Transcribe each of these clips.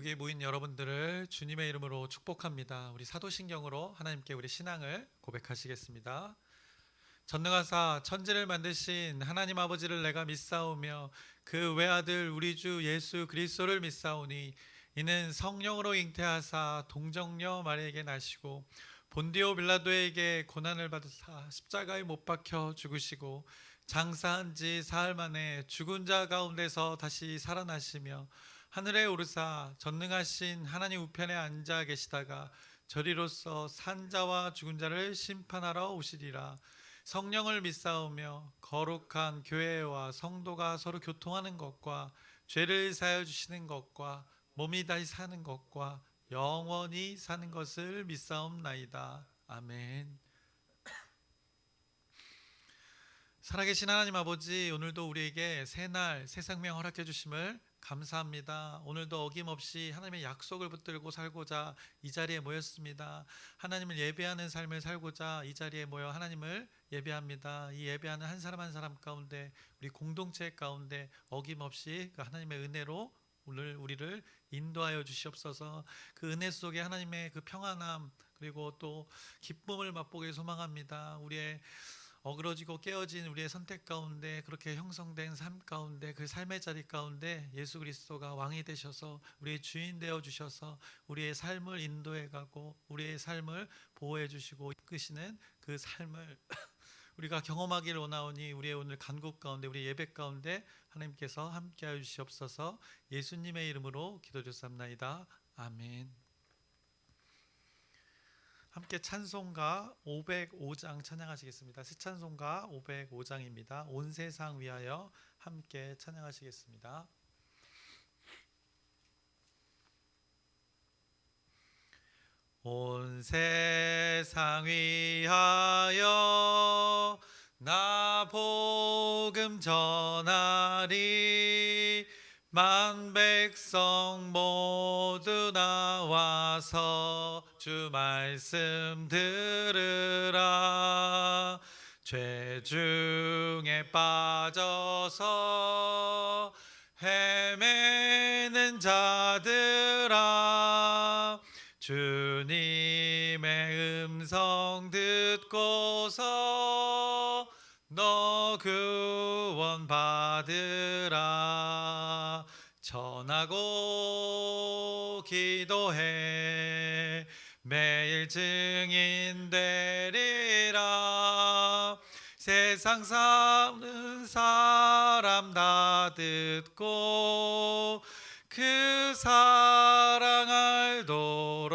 여기 모인 여러분들을 주님의 이름으로 축복합니다. 우리 사도신경으로 하나님께 우리 신앙을 고백하시겠습니다. 전능하사 천지를 만드신 하나님 아버지를 내가 믿사오며 그 외아들 우리 주 예수 그리스도를 믿사오니 이는 성령으로 잉태하사 동정녀 마리에게 나시고 본디오 빌라도에게 고난을 받으사 십자가에 못 박혀 죽으시고 장사한 지 사흘 만에 죽은 자 가운데서 다시 살아나시며 하늘에 오르사 전능하신 하나님 우편에 앉아 계시다가 저리로서 산자와 죽은 자를 심판하러 오시리라. 성령을 믿사오며 거룩한 교회와 성도가 서로 교통하는 것과 죄를 사하여 주시는 것과 몸이 다시 사는 것과 영원히 사는 것을 믿사옵나이다. 아멘. 살아계신 하나님 아버지, 오늘도 우리에게 새날 새 생명 허락해 주심을 감사합니다. 오늘도 어김없이 하나님의 약속을 붙들고 살고자 이 자리에 모였습니다. 하나님을 예배하는 삶을 살고자 이 자리에 모여 하나님을 예배합니다. 이 예배하는 한 사람 한 사람 가운데, 우리 공동체 가운데 어김없이 그 하나님의 은혜로 오늘 우리를 인도하여 주시옵소서. 그 은혜 속에 하나님의 그 평안함 그리고 또 기쁨을 맛보길 소망합니다. 우리의 어그러지고 깨어진 우리의 선택 가운데, 그렇게 형성된 삶 가운데, 그 삶의 자리 가운데 예수 그리스도가 왕이 되셔서 우리의 주인 되어 주셔서 우리의 삶을 인도해 가고 우리의 삶을 보호해 주시고 이끄시는 그 삶을 우리가 경험하기를 원하오니 우리의 오늘 간국 가운데, 우리 예배 가운데 하나님께서 함께하여 주시옵소서. 예수님의 이름으로 기도드렸사옵나이다. 아멘. 함께 찬송가 505장 찬양하시겠습니다. 새 찬송가 505장입니다. 온 세상 위하여 함께 찬양하시겠습니다. 온 세상 위하여 나 복음 전하리. 만 백성 모두 나와서 주 말씀 들으라. 죄 중에 빠져서 헤매는 자들아, 주님의 음성 듣고서 너 구원 받으라. 전하고 기도해 매일 증인 되리라. 세상 사는 사람 다 듣고 그 사랑 알도록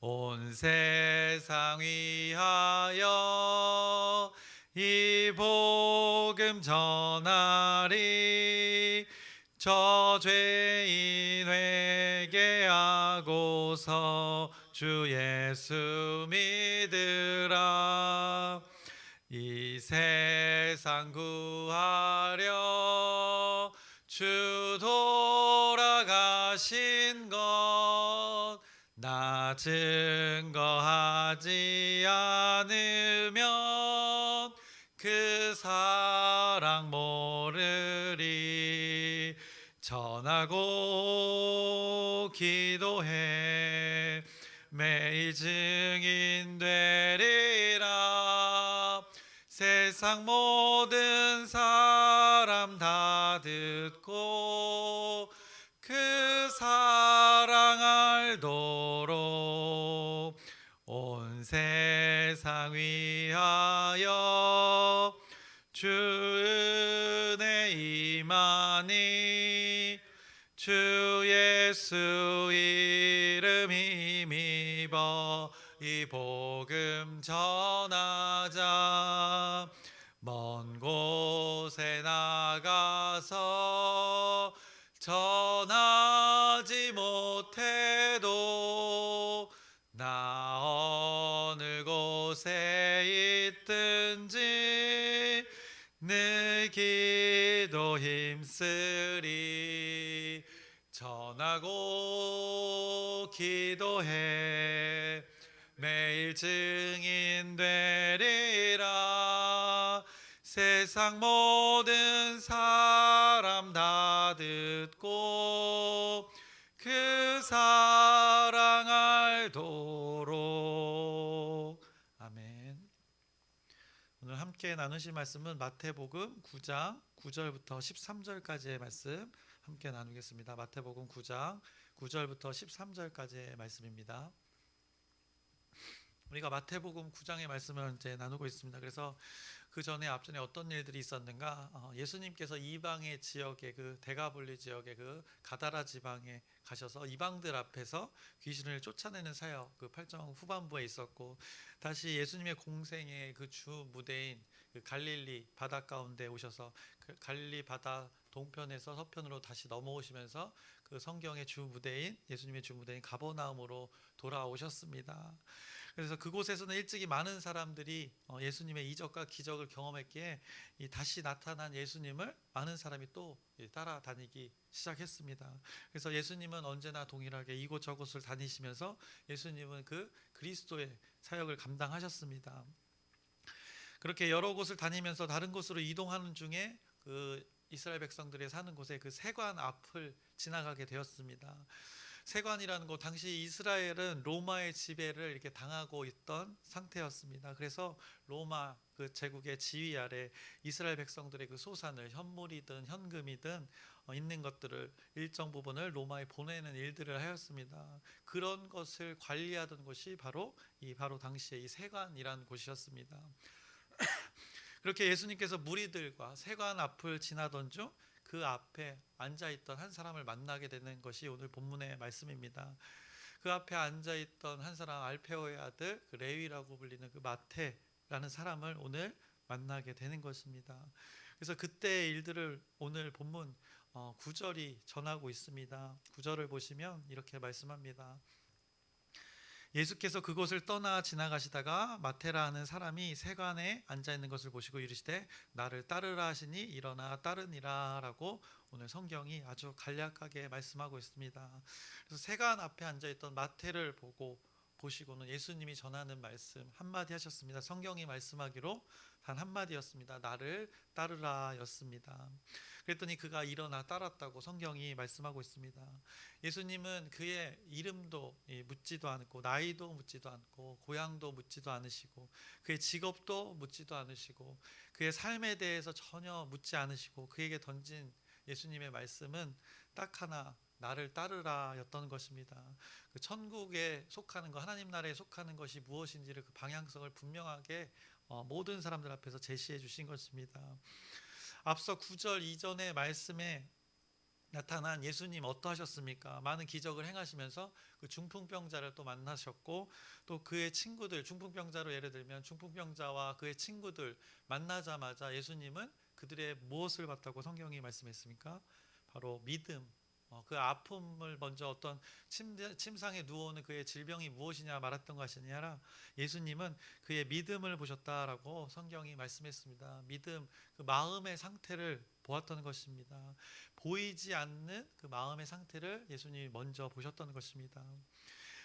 온 세상 위하여 이 복음 전하리. 저 죄인 회개하고서 주 예수 믿으라. 이 세상 구하려 주 돌아가신 것 나 증거하지 않으면 그 사랑 모르리. 전하고 기도해 매일 증인 되리라. 세상 모든 사람 다 듣고 그 사랑 알도록 온 세상 위하여 주 은혜 임하니. 주 예수 이름 힘입어 이 복음 전하자. 먼 곳에 나가서 전하지 못해도 나 어느 곳에 있든지 늘 기도 힘쓰리. 전하고 기도해 매일 증인 되리라. 세상 모든 사람 다 듣고 그 사랑 알도록. 아멘. 오늘 함께 나누실 말씀은 마태복음 9장 9절부터 13절까지의 말씀 함께 나누겠습니다. 마태복음 9장 9절부터 13절까지의 말씀입니다. 우리가 마태복음 9장의 말씀을 이제 나누고 있습니다. 그래서 그 전에 앞전에 어떤 일들이 있었는가? 예수님께서 이방의 지역에, 그 데가볼리 지역의 그 가다라 지방에 가셔서 이방들 앞에서 귀신을 쫓아내는 사역, 그 8장 후반부에 있었고, 다시 예수님의 공생의 그 주 무대인 그 갈릴리 바다 가운데 오셔서 그 갈릴리 바다 동편에서 서편으로 다시 넘어오시면서 그 성경의 주 무대인, 예수님의 주 무대인 가버나움으로 돌아오셨습니다. 그래서 그곳에서는 일찍이 많은 사람들이 예수님의 이적과 기적을 경험했기에 이 다시 나타난 예수님을 많은 사람이 또 따라다니기 시작했습니다. 그래서 예수님은 언제나 동일하게 이곳저곳을 다니시면서 예수님은 그 그리스도의 사역을 감당하셨습니다. 그렇게 여러 곳을 다니면서 다른 곳으로 이동하는 중에 그 이스라엘 백성들이 사는 곳에 그 세관 앞을 지나가게 되었습니다. 세관이라는 곳, 당시 이스라엘은 로마의 지배를 이렇게 당하고 있던 상태였습니다. 그래서 로마 그 제국의 지휘 아래 이스라엘 백성들의 그 소산을 현물이든 현금이든 있는 것들을 일정 부분을 로마에 보내는 일들을 하였습니다. 그런 것을 관리하던 곳이 바로 당시에 이 세관이라는 곳이었습니다. 그렇게 예수님께서 무리들과 세관 앞을 지나던 중 그 앞에 앉아있던 한 사람을 만나게 되는 것이 오늘 본문의 말씀입니다. 그 앞에 앉아있던 한 사람, 알페오의 아들 그 레위라고 불리는 그 마태라는 사람을 오늘 만나게 되는 것입니다. 그래서 그때의 일들을 오늘 본문 9절이 전하고 있습니다. 9절을 보시면 이렇게 말씀합니다. 예수께서 그곳을 떠나 지나가시다가 마테라 하는 사람이 세관에 앉아있는 것을 보시고 이르시되 나를 따르라 하시니 일어나 따르니라 라고 오늘 성경이 아주 간략하게 말씀하고 있습니다. 그래서 세관 앞에 앉아있던 마테를 보시고는 예수님이 전하는 말씀 한마디 하셨습니다. 성경이 말씀하기로 단 한마디였습니다. 나를 따르라 였습니다. 그랬더니 그가 일어나 따랐다고 성경이 말씀하고 있습니다. 예수님은 그의 이름도 묻지도 않고 나이도 묻지도 않고 고향도 묻지도 않으시고 그의 직업도 묻지도 않으시고 그의 삶에 대해서 전혀 묻지 않으시고 그에게 던진 예수님의 말씀은 딱 하나, 나를 따르라 였던 것입니다. 그 천국에 속하는 것, 하나님 나라에 속하는 것이 무엇인지를 그 방향성을 분명하게 모든 사람들 앞에서 제시해 주신 것입니다. 앞서 9절 이전의 말씀에 나타난 예수님 어떠하셨습니까? 많은 기적을 행하시면서 그 중풍병자를 또 만나셨고 또 그의 친구들, 중풍병자로 예를 들면 중풍병자와 그의 친구들 만나자마자 예수님은 그들의 무엇을 봤다고 성경이 말씀했습니까? 바로 믿음, 그 아픔을 먼저 어떤 침상에 누워오는 그의 질병이 무엇이냐 말했던 것이 아니라 예수님은 그의 믿음을 보셨다라고 성경이 말씀했습니다. 믿음, 그 마음의 상태를 보았던 것입니다. 보이지 않는 그 마음의 상태를 예수님이 먼저 보셨던 것입니다.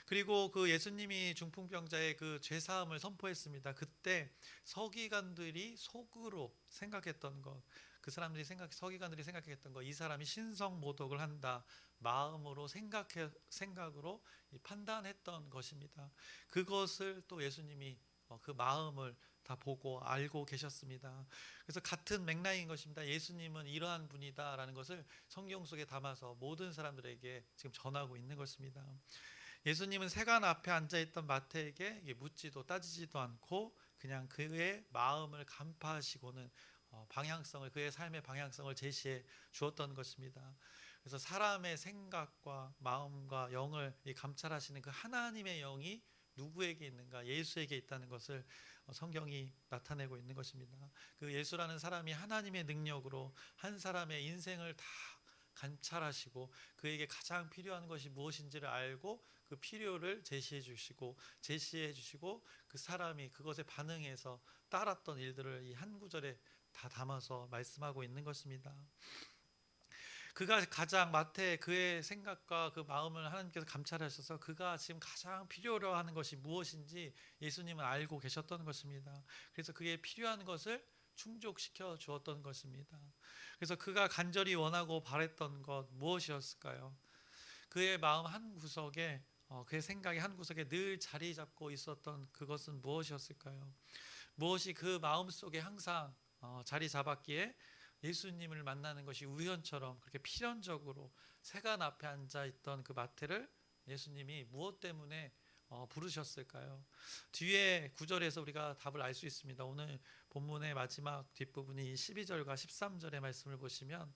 그리고 그 예수님이 중풍병자의 그 죄사함을 선포했습니다. 그때 서기관들이 속으로 생각했던 것, 그 사람들이 서기관들이 생각했던 것, 이 사람이 신성모독을 한다 마음으로 생각으로 판단했던 것입니다. 그것을 또 예수님이 그 마음을 다 보고 알고 계셨습니다. 그래서 같은 맥락인 것입니다. 예수님은 이러한 분이다라는 것을 성경 속에 담아서 모든 사람들에게 지금 전하고 있는 것입니다. 예수님은 세관 앞에 앉아있던 마태에게 묻지도 따지지도 않고 그냥 그의 마음을 간파하시고는 그의 삶의 방향성을 제시해 주었던 것입니다. 그래서 사람의 생각과 마음과 영을 감찰하시는 그 하나님의 영이 누구에게 있는가? 예수에게 있다는 것을 성경이 나타내고 있는 것입니다. 그 예수라는 사람이 하나님의 능력으로 한 사람의 인생을 다 관찰하시고 그에게 가장 필요한 것이 무엇인지를 알고 그 필요를 제시해 주시고 그 사람이 그것에 반응해서 따랐던 일들을 이 한 구절에 다 담아서 말씀하고 있는 것입니다. 그가 가장 그의 생각과 그 마음을 하나님께서 감찰하셔서 그가 지금 가장 필요로 하는 것이 무엇인지 예수님은 알고 계셨던 것입니다. 그래서 그게 필요한 것을 충족시켜 주었던 것입니다. 그래서 그가 간절히 원하고 바랬던 것 무엇이었을까요? 그의 마음 한 구석에 그의 생각의 한 구석에 늘 자리 잡고 있었던 그것은 무엇이었을까요? 무엇이 그 마음 속에 항상 자리 잡았기에 예수님을 만나는 것이 우연처럼 그렇게 필연적으로 세간 앞에 앉아 있던 그 마태를 예수님이 무엇 때문에 부르셨을까요? 뒤에 구절에서 우리가 답을 알 수 있습니다. 오늘 본문의 마지막 뒷부분이 12절과 13절의 말씀을 보시면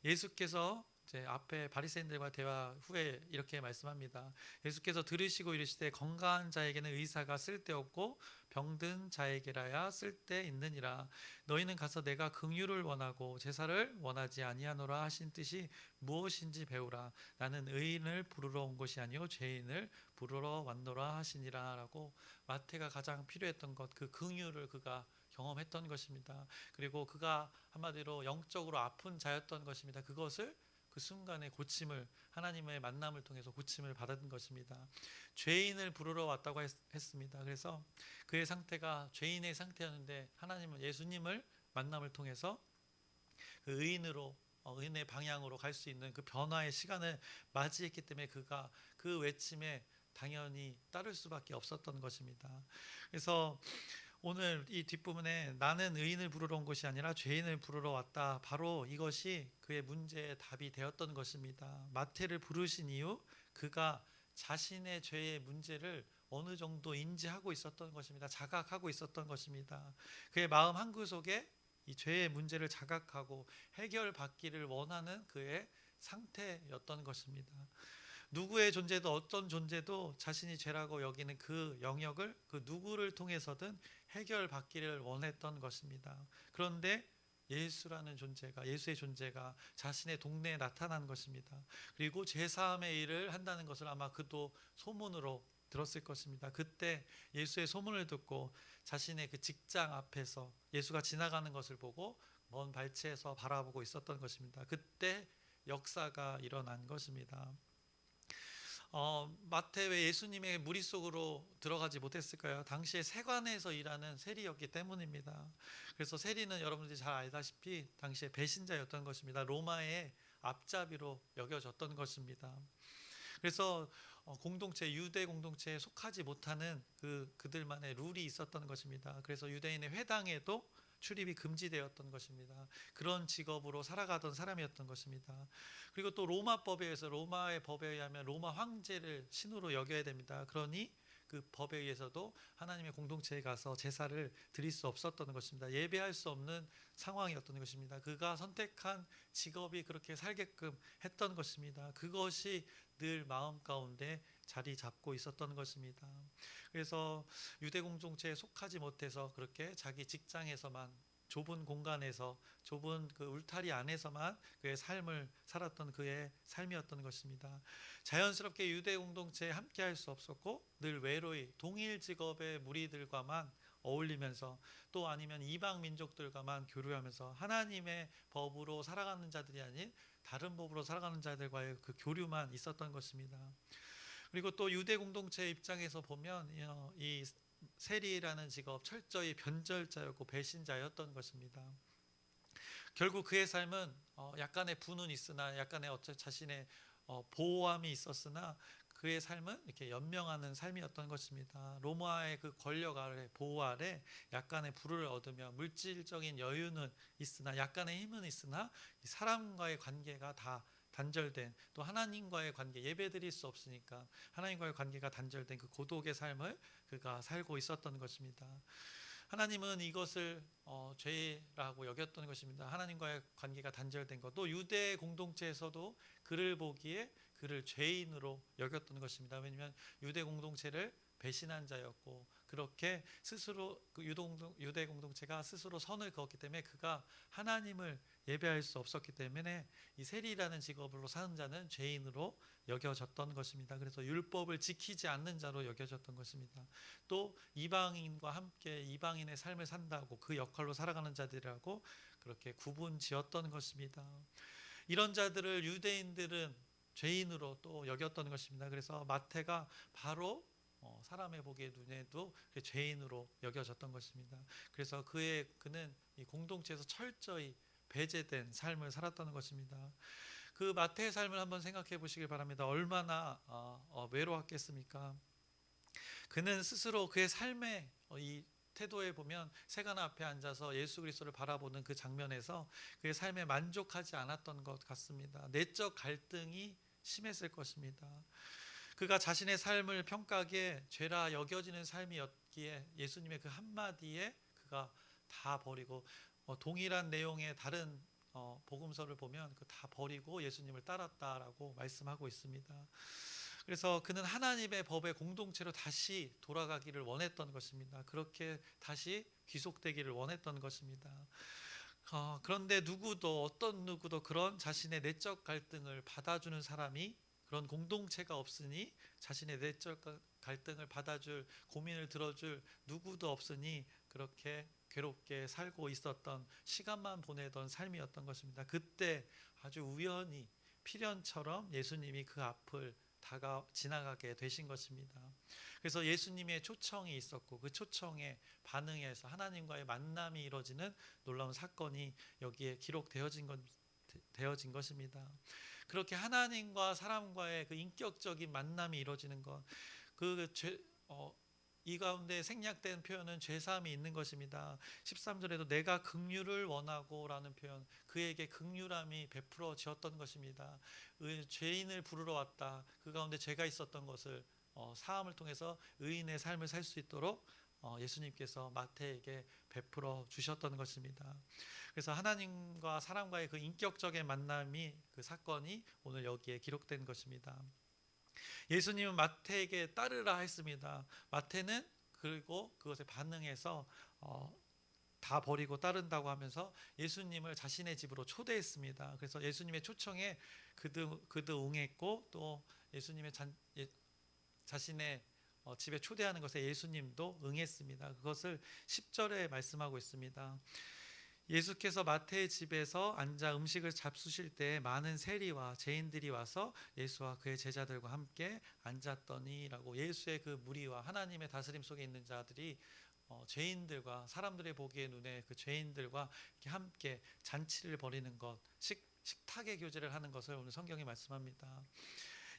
예수께서 이제 앞에 바리새인들과 대화 후에 이렇게 말씀합니다. 예수께서 들으시고 이르시되 건강한 자에게는 의사가 쓸데없고 병든 자에게라야 쓸데있느니라. 너희는 가서 내가 긍휼을 원하고 제사를 원하지 아니하노라 하신 뜻이 무엇인지 배우라. 나는 의인을 부르러 온 것이 아니요 죄인을 부르러 왔노라 하시니라. 라고 마태가 가장 필요했던 것, 그 긍휼을 그가 경험했던 것입니다. 그리고 그가 한마디로 영적으로 아픈 자였던 것입니다. 그것을 그 순간에 고침을, 하나님의 만남을 통해서 고침을 받은 것입니다. 죄인을 부르러 왔다고 했습니다. 그래서 그의 상태가 죄인의 상태였는데 하나님은 예수님을 만남을 통해서 그 의인으로 의인의 방향으로 갈 수 있는 그 변화의 시간을 맞이했기 때문에 그가 그 외침에 당연히 따를 수밖에 없었던 것입니다. 그래서 오늘 이 뒷부분에 나는 의인을 부르러 온 것이 아니라 죄인을 부르러 왔다. 바로 이것이 그의 문제의 답이 되었던 것입니다. 마태를 부르신 이유, 그가 자신의 죄의 문제를 어느 정도 인지하고 있었던 것입니다. 자각하고 있었던 것입니다. 그의 마음 한구석에 이 죄의 문제를 자각하고 해결받기를 원하는 그의 상태였던 것입니다. 누구의 존재도 어떤 존재도 자신이 죄라고 여기는 그 영역을 그 누구를 통해서든 해결받기를 원했던 것입니다. 그런데 예수라는 존재가, 예수의 존재가 자신의 동네에 나타난 것입니다. 그리고 제사함의 일을 한다는 것을 아마 그도 소문으로 들었을 것입니다. 그때 예수의 소문을 듣고 자신의 그 직장 앞에서 예수가 지나가는 것을 보고 먼 발치에서 바라보고 있었던 것입니다. 그때 역사가 일어난 것입니다. 마태 왜 예수님의 무리 속으로 들어가지 못했을까요? 당시에 세관에서 일하는 세리였기 때문입니다. 그래서 세리는 여러분들이 잘 알다시피 당시에 배신자였던 것입니다. 로마의 앞잡이로 여겨졌던 것입니다. 그래서 공동체, 유대 공동체에 속하지 못하는 그들만의 룰이 있었던 것입니다. 그래서 유대인의 회당에도 출입이 금지되었던 것입니다. 그런 직업으로 살아가던 사람이었던 것입니다. 그리고 또 로마법에 의해서, 로마의 법에 의하면 로마 황제를 신으로 여겨야 됩니다. 그러니 그 법에 의해서도 하나님의 공동체에 가서 제사를 드릴 수 없었던 것입니다. 예배할 수 없는 상황이었던 것입니다. 그가 선택한 직업이 그렇게 살게끔 했던 것입니다. 그것이 늘 마음 가운데 자리 잡고 있었던 것입니다. 그래서 유대 공동체에 속하지 못해서 그렇게 자기 직장에서만, 좁은 공간에서, 좁은 그 울타리 안에서만 그의 삶을 살았던 그의 삶이었던 것입니다. 자연스럽게 유대 공동체에 함께할 수 없었고 늘 외로이 동일 직업의 무리들과만 어울리면서, 또 아니면 이방 민족들과만 교류하면서 하나님의 법으로 살아가는 자들이 아닌 다른 법으로 살아가는 자들과의 그 교류만 있었던 것입니다. 그리고 또 유대 공동체 입장에서 보면 이 세리라는 직업, 철저히 변절자였고 배신자였던 것입니다. 결국 그의 삶은 약간의 부는 있으나, 약간의 자신의 보호함이 있었으나 그의 삶은 이렇게 연명하는 삶이었던 것입니다. 로마의 그 권력 아래, 보호 아래 약간의 부를 얻으며 물질적인 여유는 있으나, 약간의 힘은 있으나 사람과의 관계가 다 단절된, 또 하나님과의 관계, 예배드릴 수 없으니까 하나님과의 관계가 단절된 그 고독의 삶을 그가 살고 있었던 것입니다. 하나님은 이것을 죄라고 여겼던 것입니다. 하나님과의 관계가 단절된 것, 또 유대 공동체에서도 그를 보기에 그를 죄인으로 여겼던 것입니다. 왜냐하면 유대 공동체를 배신한 자였고, 그렇게 스스로 그 유대 공동체가 스스로 선을 그었기 때문에 그가 하나님을 예배할 수 없었기 때문에 이 세리라는 직업으로 사는 자는 죄인으로 여겨졌던 것입니다. 그래서 율법을 지키지 않는 자로 여겨졌던 것입니다. 또 이방인과 함께 이방인의 삶을 산다고 그 역할로 살아가는 자들이라고 그렇게 구분 지었던 것입니다. 이런 자들을 유대인들은 죄인으로 또 여겼던 것입니다. 그래서 마태가 바로 사람의 보기에 눈에도 죄인으로 여겨졌던 것입니다. 그래서 그는 이 공동체에서 철저히 배제된 삶을 살았던 것입니다. 그 마태의 삶을 한번 생각해 보시길 바랍니다. 얼마나 외로웠겠습니까? 그는 스스로 그의 삶의 이 태도에 보면 세관 앞에 앉아서 예수 그리스도를 바라보는 그 장면에서 그의 삶에 만족하지 않았던 것 같습니다. 내적 갈등이 심했을 것입니다. 그가 자신의 삶을 평가하기에 죄라 여겨지는 삶이었기에 예수님의 그 한마디에 그가 다 버리고 동일한 내용의 다른 복음서를 보면 그 다 버리고 예수님을 따랐다라고 말씀하고 있습니다. 그래서 그는 하나님의 법의 공동체로 다시 돌아가기를 원했던 것입니다. 그렇게 다시 귀속되기를 원했던 것입니다. 그런데 어떤 누구도 그런 자신의 내적 갈등을 받아주는 사람이, 그런 공동체가 없으니, 자신의 내적 갈등을 받아줄, 고민을 들어줄 누구도 없으니 그렇게 괴롭게 살고 있었던, 시간만 보내던 삶이었던 것입니다. 그때 아주 우연히 필연처럼 예수님이 그 앞을 지나가게 되신 것입니다. 그래서 예수님의 초청이 있었고 그 초청에 반응해서 하나님과의 만남이 이루어지는 놀라운 사건이 여기에 기록되어진 것입니다. 그렇게 하나님과 사람과의 그 인격적인 만남이 이루어지는 것, 이 가운데 생략된 표현은 죄사함이 있는 것입니다. 13절에도 내가 긍휼을 원하고 라는 표현, 그에게 긍휼함이 베풀어지었던 것입니다. 죄인을 부르러 왔다. 그 가운데 죄가 있었던 것을 사함을 통해서 의인의 삶을 살 수 있도록 예수님께서 마태에게 베풀어 주셨던 것입니다. 그래서 하나님과 사람과의 그 인격적인 만남이, 그 사건이 오늘 여기에 기록된 것입니다. 예수님은 마태에게 따르라 했습니다. 마태는 그리고 그것에 반응해서 다 버리고 따른다고 하면서 예수님을 자신의 집으로 초대했습니다. 그래서 예수님의 초청에 그도 응했고, 또 예수님의 자신의 집에 초대하는 것에 예수님도 응했습니다. 그것을 10절에 말씀하고 있습니다. 예수께서 마태의 집에서 앉아 음식을 잡수실 때 많은 세리와 죄인들이 와서 예수와 그의 제자들과 함께 앉았더니라고, 예수의 그 무리와 하나님의 다스림 속에 있는 자들이 죄인들과, 사람들의 보기에 눈에 그 죄인들과 이렇게 함께 잔치를 벌이는 것, 식탁의 교제를 하는 것을 오늘 성경이 말씀합니다.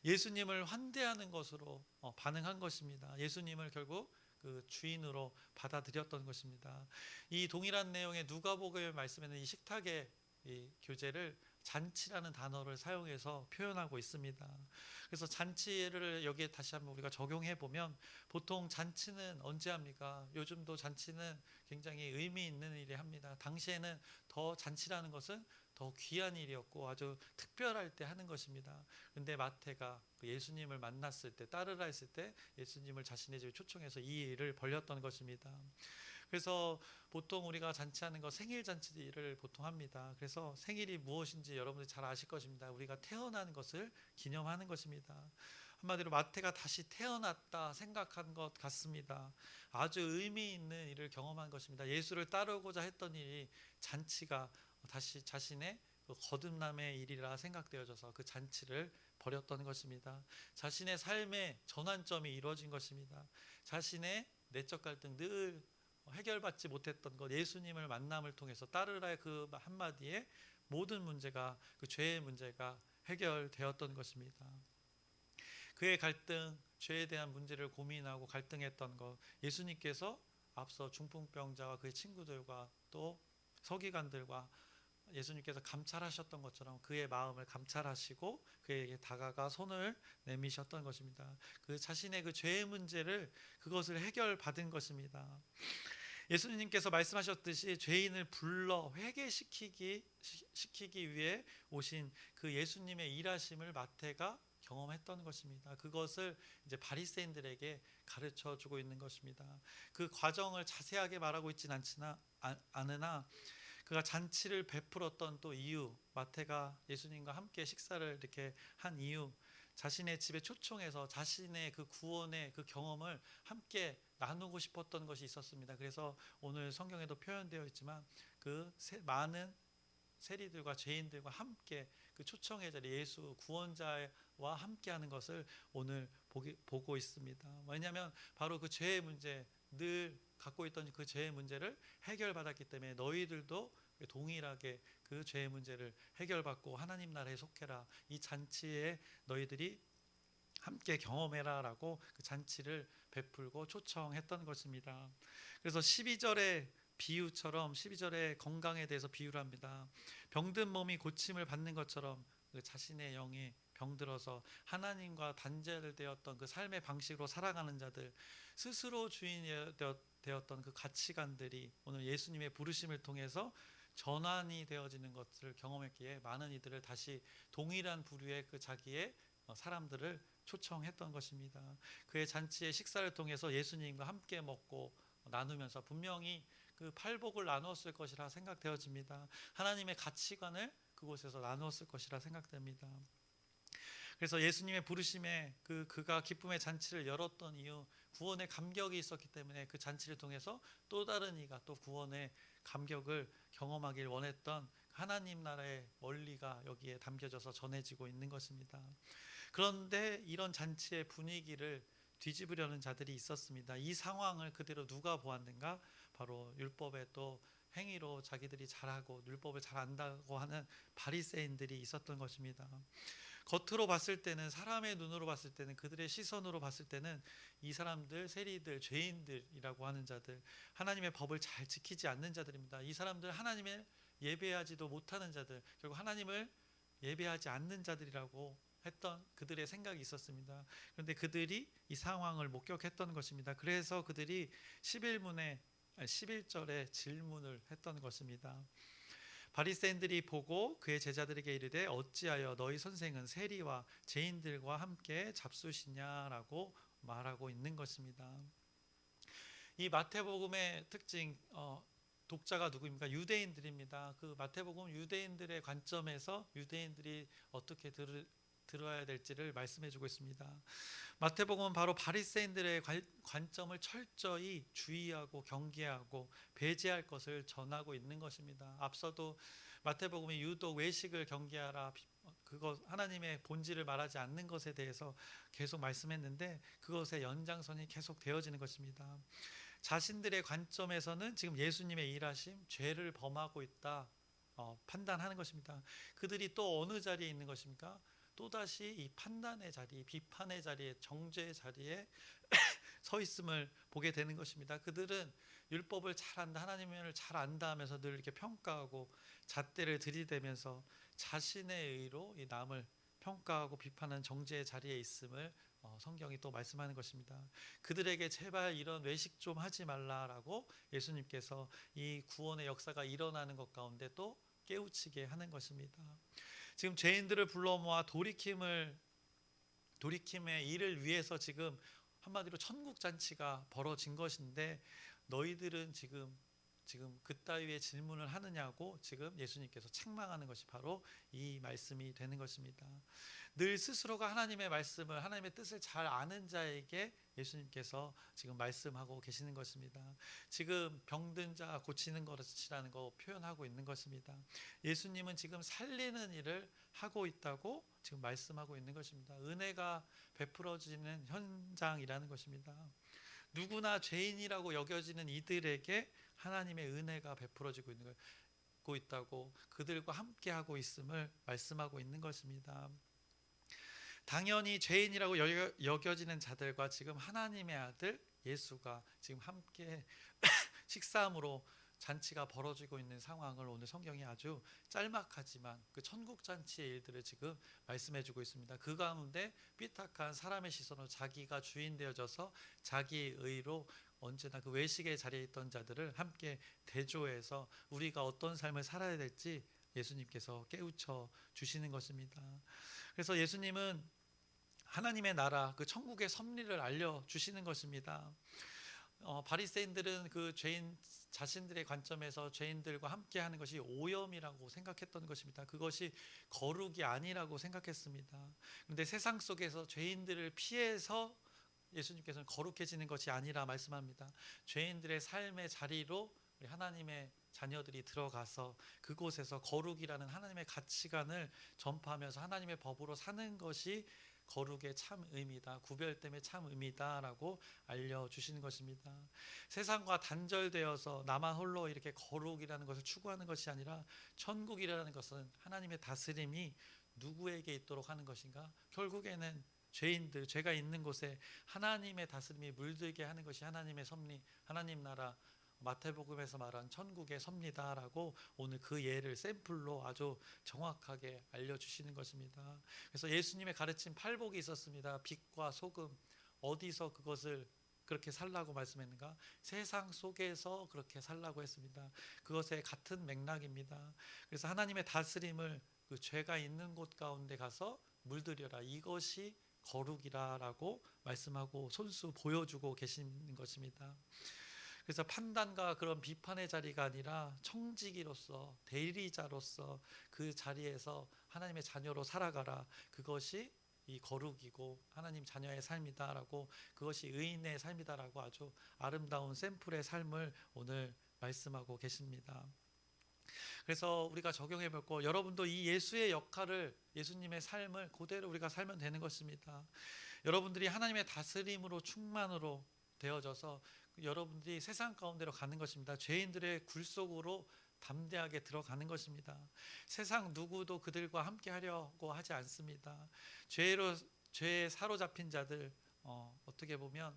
예수님을 환대하는 것으로 반응한 것입니다. 예수님을 결국 그 주인으로 받아들였던 것입니다. 이 동일한 내용의 누가복음의 말씀에는 이 식탁의 이 교제를 잔치라는 단어를 사용해서 표현하고 있습니다. 그래서 잔치를 여기에 다시 한번 우리가 적용해 보면, 보통 잔치는 언제 합니까? 요즘도 잔치는 굉장히 의미 있는 일이 합니다. 당시에는 더 잔치라는 것은 더 귀한 일이었고 아주 특별할 때 하는 것입니다. 그런데 마태가 예수님을 만났을 때, 따르라 했을 때 예수님을 자신의 집에 초청해서 이 일을 벌였던 것입니다. 그래서 보통 우리가 잔치하는 거 생일 잔치를 보통 합니다. 그래서 생일이 무엇인지 여러분들이 잘 아실 것입니다. 우리가 태어난 것을 기념하는 것입니다. 한마디로 마태가 다시 태어났다 생각한 것 같습니다. 아주 의미 있는 일을 경험한 것입니다. 예수를 따르고자 했던 일이, 잔치가 다시 자신의 거듭남의 일이라 생각되어져서 그 잔치를 벌였던 것입니다. 자신의 삶의 전환점이 이루어진 것입니다. 자신의 내적 갈등, 늘 해결받지 못했던 것, 예수님을 만남을 통해서 따르라의 그 한마디에 모든 문제가, 그 죄의 문제가 해결되었던 것입니다. 그의 갈등, 죄에 대한 문제를 고민하고 갈등했던 것, 예수님께서 앞서 중풍병자와 그의 친구들과 또 서기관들과 예수님께서 감찰하셨던 것처럼 그의 마음을 감찰하시고 그에게 다가가 손을 내미셨던 것입니다. 그 자신의 그 죄의 문제를, 그것을 해결받은 것입니다. 예수님께서 말씀하셨듯이 죄인을 불러 회개시키기 위해 오신 그 예수님의 일하심을 마태가 경험했던 것입니다. 그것을 이제 바리새인들에게 가르쳐 주고 있는 것입니다. 그 과정을 자세하게 말하고 있지는 않으나 그가 잔치를 베풀었던 또 이유, 마태가 예수님과 함께 식사를 이렇게 한 이유, 자신의 집에 초청해서 자신의 그 구원의 그 경험을 함께 나누고 싶었던 것이 있었습니다. 그래서 오늘 성경에도 표현되어 있지만 그 많은 세리들과 죄인들과 함께 그 초청의 자리, 예수 구원자와 함께하는 것을 오늘 보고 있습니다. 왜냐하면 바로 그 죄의 문제, 늘 갖고 있던 그 죄의 문제를 해결받았기 때문에 너희들도 동일하게 그 죄의 문제를 해결받고 하나님 나라에 속해라. 이 잔치에 너희들이 함께 경험해라라고 그 잔치를 베풀고 초청했던 것입니다. 그래서 12절의 비유처럼 12절의 건강에 대해서 비유를 합니다. 병든 몸이 고침을 받는 것처럼 그 자신의 영이 병들어서 하나님과 단절되었던 그 삶의 방식으로 살아가는 자들, 스스로 주인이 되었던 그 가치관들이 오늘 예수님의 부르심을 통해서 전환이 되어지는 것을 경험했기에 많은 이들을 다시 동일한 부류의 그 자기의 사람들을 초청했던 것입니다. 그의 잔치의 식사를 통해서 예수님과 함께 먹고 나누면서 분명히 그 팔복을 나누었을 것이라 생각되어집니다. 하나님의 가치관을 그곳에서 나누었을 것이라 생각됩니다. 그래서 예수님의 부르심에 그가 기쁨의 잔치를 열었던 이유, 구원의 감격이 있었기 때문에 그 잔치를 통해서 또 다른 이가 또 구원의 감격을 경험하길 원했던 하나님 나라의 원리가 여기에 담겨져서 전해지고 있는 것입니다. 그런데 이런 잔치의 분위기를 뒤집으려는 자들이 있었습니다. 이 상황을 그대로 누가 보았는가? 바로 율법의 또 행위로 자기들이 잘하고 율법을 잘 안다고 하는 바리새인들이 있었던 것입니다. 겉으로 봤을 때는, 사람의 눈으로 봤을 때는, 그들의 시선으로 봤을 때는 이 사람들 세리들, 죄인들이라고 하는 자들, 하나님의 법을 잘 지키지 않는 자들입니다. 이 사람들 하나님을 예배하지도 못하는 자들, 결국 하나님을 예배하지 않는 자들이라고 했던 그들의 생각이 있었습니다. 그런데 그들이 이 상황을 목격했던 것입니다. 그래서 그들이 11절에 질문을 했던 것입니다. 바리새인들이 보고 그의 제자들에게 이르되 어찌하여 너희 선생은 세리와 죄인들과 함께 잡수시냐라고 말하고 있는 것입니다. 이 마태복음의 특징, 독자가 누구입니까? 유대인들입니다. 그 마태복음 유대인들의 관점에서 유대인들이 어떻게 들어야 될지를 말씀해주고 있습니다. 마태복음은 바로 바리새인들의 관점을 철저히 주의하고 경계하고 배제할 것을 전하고 있는 것입니다. 앞서도 마태복음이 유독 외식을 경계하라, 그것 하나님의 본질을 말하지 않는 것에 대해서 계속 말씀했는데 그것의 연장선이 계속 되어지는 것입니다. 자신들의 관점에서는 지금 예수님의 일하심, 죄를 범하고 있다 판단하는 것입니다. 그들이 또 어느 자리에 있는 것입니까? 또다시 이 판단의 자리, 비판의 자리에, 정죄의 자리에 서 있음을 보게 되는 것입니다. 그들은 율법을 잘 안다, 하나님을 잘 안다 하면서 늘 이렇게 평가하고 잣대를 들이대면서 자신의 의로 이 남을 평가하고 비판하는 정죄의 자리에 있음을 성경이 또 말씀하는 것입니다. 그들에게 제발 이런 외식 좀 하지 말라라고 예수님께서 이 구원의 역사가 일어나는 것 가운데 또 깨우치게 하는 것입니다. 지금 죄인들을 불러 모아 돌이킴의 일을 위해서 지금 한마디로 천국 잔치가 벌어진 것인데 너희들은 지금 그따위의 질문을 하느냐고 지금 예수님께서 책망하는 것이 바로 이 말씀이 되는 것입니다. 늘 스스로가 하나님의 말씀을, 하나님의 뜻을 잘 아는 자에게 예수님께서 지금 말씀하고 계시는 것입니다. 지금 병든 자 고치는 것이라는 거 표현하고 있는 것입니다. 예수님은 지금 살리는 일을 하고 있다고 지금 말씀하고 있는 것입니다. 은혜가 베풀어지는 현장이라는 것입니다. 누구나 죄인이라고 여겨지는 이들에게 하나님의 은혜가 베풀어지고 있다고, 그들과 함께하고 있음을 말씀하고 있는 것입니다. 당연히 죄인이라고 여겨지는 자들과 지금 하나님의 아들 예수가 지금 함께 식사함으로 잔치가 벌어지고 있는 상황을 오늘 성경이 아주 짤막하지만 그 천국 잔치의 일들을 지금 말씀해주고 있습니다. 그 가운데 삐딱한 사람의 시선으로 자기가 주인 되어져서 자기의 의로 언제나 그 외식의 자리에 있던 자들을 함께 대조해서 우리가 어떤 삶을 살아야 될지 예수님께서 깨우쳐 주시는 것입니다. 그래서 예수님은 하나님의 나라, 그 천국의 섭리를 알려주시는 것입니다. 바리새인들은 그 죄인 자신들의 관점에서 죄인들과 함께하는 것이 오염이라고 생각했던 것입니다. 그것이 거룩이 아니라고 생각했습니다. 그런데 세상 속에서 죄인들을 피해서 예수님께서는 거룩해지는 것이 아니라 말씀합니다. 죄인들의 삶의 자리로 우리 하나님의 자녀들이 들어가서 그곳에서 거룩이라는 하나님의 가치관을 전파하면서 하나님의 법으로 사는 것이 거룩의 참 의미다, 구별됨의 참 의미다라고 알려주시는 것입니다. 세상과 단절되어서 나만 홀로 이렇게 거룩이라는 것을 추구하는 것이 아니라 천국이라는 것은 하나님의 다스림이 누구에게 있도록 하는 것인가? 결국에는 죄인들, 죄가 있는 곳에 하나님의 다스림이 물들게 하는 것이 하나님의 섭리, 하나님 나라, 마태복음에서 말한 천국의 섭리다라고 오늘 그 예를 샘플로 아주 정확하게 알려주시는 것입니다. 그래서 예수님의 가르친 팔복이 있었습니다. 빛과 소금, 어디서 그것을 그렇게 살라고 말씀했는가? 세상 속에서 그렇게 살라고 했습니다. 그것의 같은 맥락입니다. 그래서 하나님의 다스림을 그 죄가 있는 곳 가운데 가서 물들여라, 이것이 거룩이라라고 말씀하고 손수 보여주고 계시는 것입니다. 그래서 판단과 그런 비판의 자리가 아니라 청지기로서, 대리자로서 그 자리에서 하나님의 자녀로 살아가라, 그것이 이 거룩이고 하나님 자녀의 삶이다라고, 그것이 의인의 삶이다라고 아주 아름다운 샘플의 삶을 오늘 말씀하고 계십니다. 그래서 우리가 적용해 볼 거, 여러분도 이 예수의 역할을, 예수님의 삶을 그대로 우리가 살면 되는 것입니다. 여러분들이 하나님의 다스림으로 충만으로 되어져서 여러분들이 세상 가운데로 가는 것입니다. 죄인들의 굴 속으로 담대하게 들어가는 것입니다. 세상 누구도 그들과 함께 하려고 하지 않습니다. 죄에 사로잡힌 자들, 어떻게 보면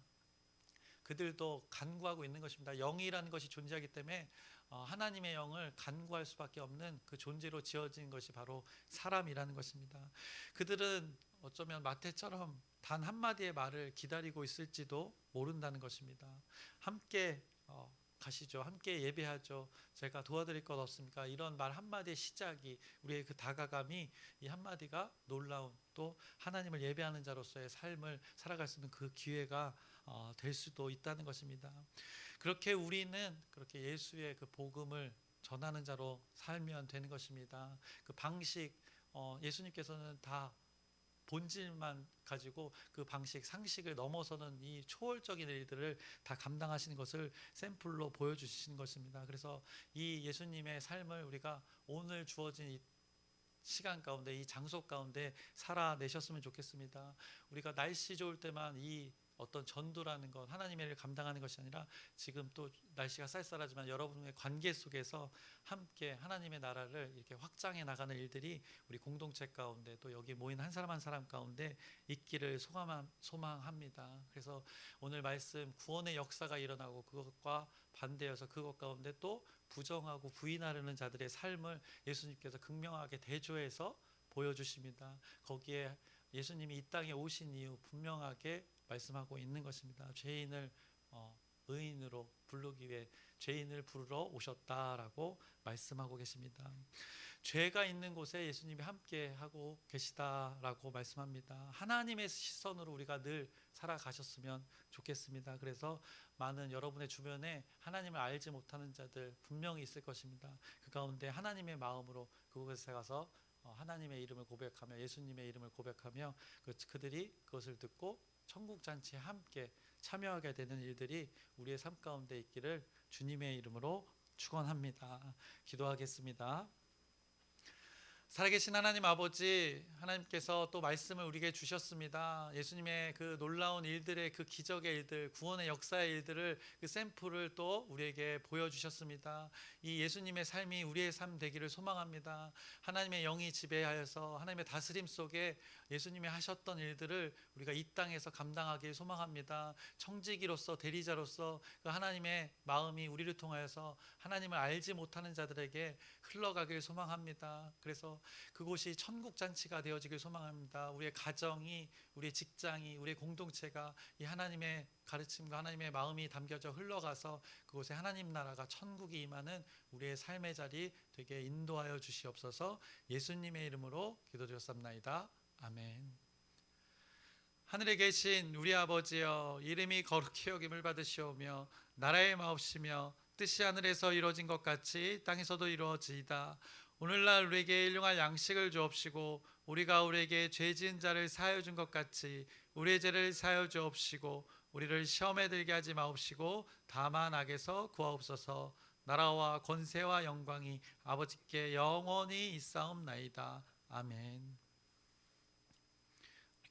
그들도 간구하고 있는 것입니다. 영이라는 것이 존재하기 때문에 하나님의 영을 간구할 수밖에 없는 그 존재로 지어진 것이 바로 사람이라는 것입니다. 그들은 어쩌면 마태처럼 단 한마디의 말을 기다리고 있을지도 모른다는 것입니다. 함께 가시죠, 함께 예배하죠, 제가 도와드릴 것 없습니까? 이런 말 한마디의 시작이, 우리의 그 다가감이, 이 한마디가 놀라운, 또 하나님을 예배하는 자로서의 삶을 살아갈 수 있는 그 기회가 될 수도 있다는 것입니다. 그렇게 우리는 그렇게 예수의 그 복음을 전하는 자로 살면 되는 것입니다. 그 방식, 예수님께서는 다 본질만 가지고 그 방식, 상식을 넘어서는 이 초월적인 일들을 다 감당하시는 것을 샘플로 보여주시는 것입니다. 그래서 이 예수님의 삶을 우리가 오늘 주어진 이 시간 가운데, 이 장소 가운데 살아내셨으면 좋겠습니다. 우리가 날씨 좋을 때만 이 어떤 전도라는 것, 하나님의 일을 감당하는 것이 아니라 지금 또 날씨가 쌀쌀하지만 여러분의 관계 속에서 함께 하나님의 나라를 이렇게 확장해 나가는 일들이 우리 공동체 가운데, 또 여기 모인 한 사람 한 사람 가운데 있기를 소망합니다. 그래서 오늘 말씀, 구원의 역사가 일어나고 그것과 반대여서 그것 가운데 또 부정하고 부인하려는 자들의 삶을 예수님께서 극명하게 대조해서 보여주십니다. 거기에 예수님이 이 땅에 오신 이유 분명하게 말씀하고 있는 것입니다. 죄인을 의인으로 부르기 위해 죄인을 부르러 오셨다라고 말씀하고 계십니다. 죄가 있는 곳에 예수님이 함께 하고 계시다라고 말씀합니다. 하나님의 시선으로 우리가 늘 살아가셨으면 좋겠습니다. 그래서 많은 여러분의 주변에 하나님을 알지 못하는 자들 분명히 있을 것입니다. 그 가운데 하나님의 마음으로 그곳에 가서 하나님의 이름을 고백하며, 예수님의 이름을 고백하며 그들이 그것을 듣고 천국 잔치에 함께 참여하게 되는 일들이 우리의 삶 가운데 있기를 주님의 이름으로 축원합니다. 기도하겠습니다. 살아계신 하나님 아버지, 하나님께서 또 말씀을 우리에게 주셨습니다. 예수님의 그 놀라운 일들의, 그 기적의 일들, 구원의 역사의 일들을, 그 샘플을 또 우리에게 보여주셨습니다. 이 예수님의 삶이 우리의 삶 되기를 소망합니다. 하나님의 영이 지배하여서 하나님의 다스림 속에 예수님이 하셨던 일들을 우리가 이 땅에서 감당하길 소망합니다. 청지기로서, 대리자로서 그 하나님의 마음이 우리를 통하여서 하나님을 알지 못하는 자들에게 흘러가길 소망합니다. 그래서 그곳이 천국 잔치가 되어지길 소망합니다. 우리의 가정이, 우리의 직장이, 우리의 공동체가 이 하나님의 가르침과 하나님의 마음이 담겨져 흘러가서 그곳에 하나님 나라가, 천국이 임하는 우리의 삶의 자리 되게 인도하여 주시옵소서. 예수님의 이름으로 기도드렸습나이다. 아멘. 하늘에 계신 우리 아버지여, 이름이 거룩히 여김을 받으시오며 나라의 마옵시며 뜻이 하늘에서 이루어진 것 같이 땅에서도 이루어지이다. 오늘날 우리에게 일용할 양식을 주옵시고 우리가 우리에게 죄 지은 자를 사하여 준 것 같이 우리의 죄를 사하여 주옵시고 우리를 시험에 들게 하지 마옵시고 다만 악에서 구하옵소서. 나라와 권세와 영광이 아버지께 영원히 있사옵나이다. 아멘.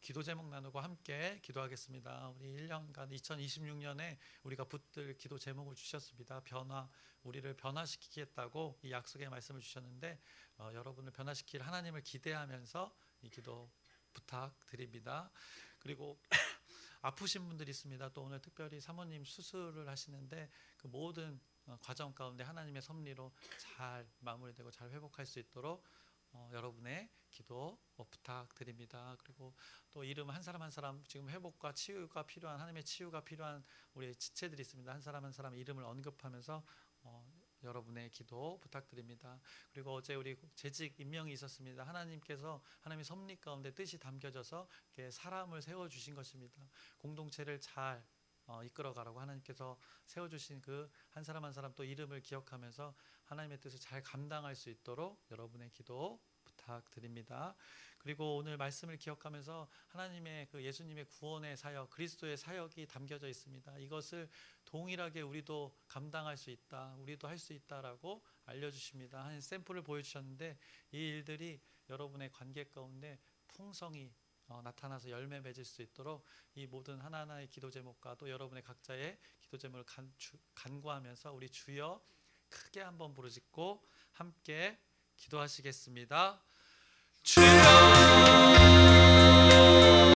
기도 제목 나누고 함께 기도하겠습니다. 우리 1년간 2026년에 우리가 붙들 기도 제목을 주셨습니다. 변화, 우리를 변화시키겠다고 이 약속의 말씀을 주셨는데 여러분을 변화시킬 하나님을 기대하면서 이 기도 부탁드립니다. 그리고 아프신 분들이 있습니다. 또 오늘 특별히 사모님 수술을 하시는데 그 모든 과정 가운데 하나님의 섭리로 잘 마무리되고 잘 회복할 수 있도록 여러분의 기도 부탁드립니다. 그리고 또 이름 한 사람 한 사람 지금 회복과 치유가 필요한 하나님의 치유가 필요한 우리 지체들이 있습니다. 한 사람 한 사람 이름을 언급하면서 여러분의 기도 부탁드립니다. 그리고 어제 우리 재직 임명이 있었습니다. 하나님께서 하나님의 섭리 가운데 뜻이 담겨져서 이렇게 사람을 세워주신 것입니다. 공동체를 잘 이끌어가라고 하나님께서 세워주신 그 한 사람 한 사람 또 이름을 기억하면서 하나님의 뜻을 잘 감당할 수 있도록 여러분의 기도 부탁드립니다. 그리고 오늘 말씀을 기억하면서 하나님의 그 예수님의 구원의 사역, 그리스도의 사역이 담겨져 있습니다. 이것을 동일하게 우리도 감당할 수 있다, 우리도 할 수 있다라고 알려주십니다. 한 샘플을 보여주셨는데 이 일들이 여러분의 관계 가운데 풍성히 나타나서 열매 맺을 수 있도록 이 모든 하나하나의 기도 제목과 또 여러분의 각자의 기도 제목을 간구하면서 우리 주여 크게 한번 부르짖고 함께 기도하시겠습니다. 주여